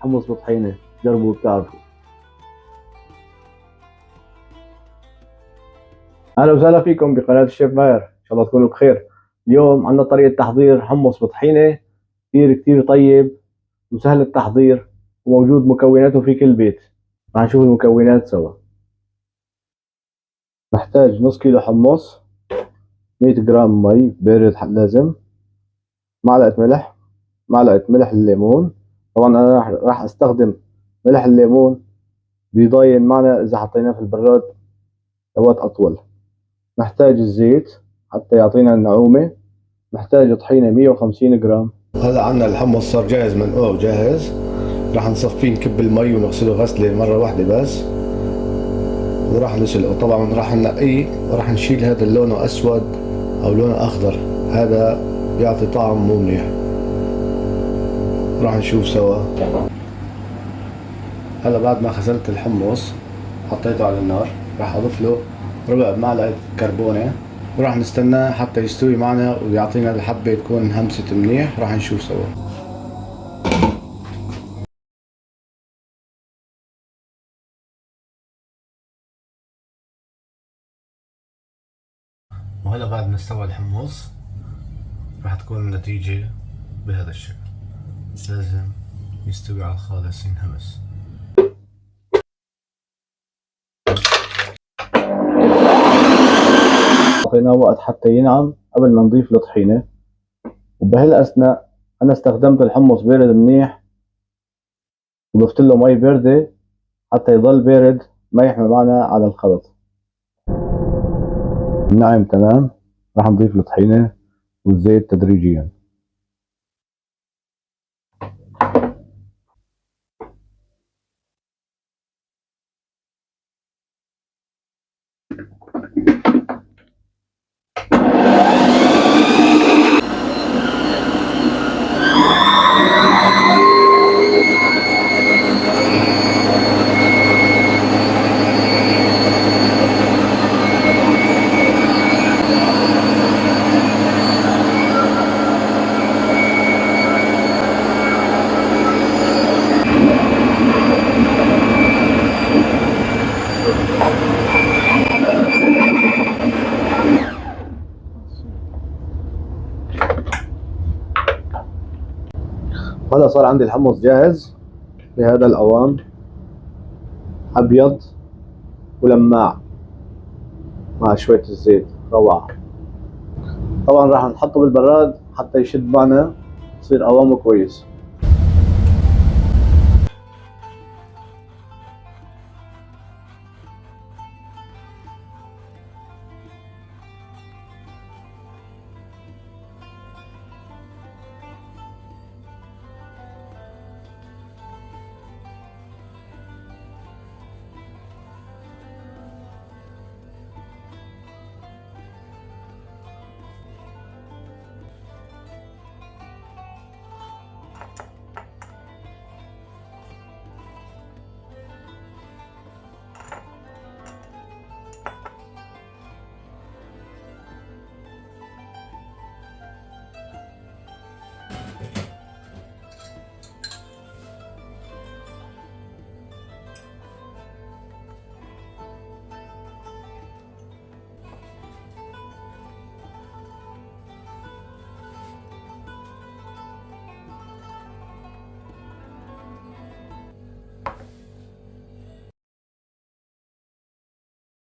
حمص بطحينة، جربوا بتعرفوا. أهلا وسهلا فيكم بقناة الشيف ماهر، إن شاء الله تكونوا بخير. اليوم عندنا طريقة تحضير حمص بطحينة كتير طيب وسهل التحضير، وموجود مكوناته في كل بيت. راح نشوف المكونات سوا. نحتاج نص كيلو حمص، 100 جرام مي بارد لازم، معلقة ملح الليمون. طبعا أنا راح أستخدم ملح الليمون بيضاين معنا إذا حطيناه في البراد لوقت أطول. نحتاج الزيت حتى يعطينا النعومة. نحتاج طحينة 150 جرام. هلا عنا الحمص صار جاهز منقوع وجاهز. راح نصفيه نكب المي ونغسله غسلة مرة واحدة بس، وراح نسلقه. طبعا راح ننقيه وراح نشيل هذا اللون أسود أو لونه أخضر، هذا بيعطي طعم مو منيح. راح نشوف سوا. هلا بعد ما غسلت الحمص حطيته على النار، راح أضيف له ربع معلقة كربونة وراح نستناه حتى يستوي معنا ويعطينا الحبة تكون همست منيح. راح نشوف سوا. وهلا بعد ما استوى الحمص راح تكون النتيجة بهذا الشكل. لازم يستوي على الخالص ينهمس. أعطيناه وقت حتى ينعم قبل ما نضيف الطحينة، وبهالأثناء أنا استخدمت الحمص بارد منيح وضفت له مي باردة حتى يضل بارد ما يحمل معنا على الخلط. نعم تمام. راح نضيف الطحينة والزيت تدريجيا. هلا صار عندي الحمص جاهز بهذا الأوان، أبيض ولماع مع شوية الزيت، روعة. طبعا راح نحطه بالبراد حتى يشد معنا يصير قوامه كويس.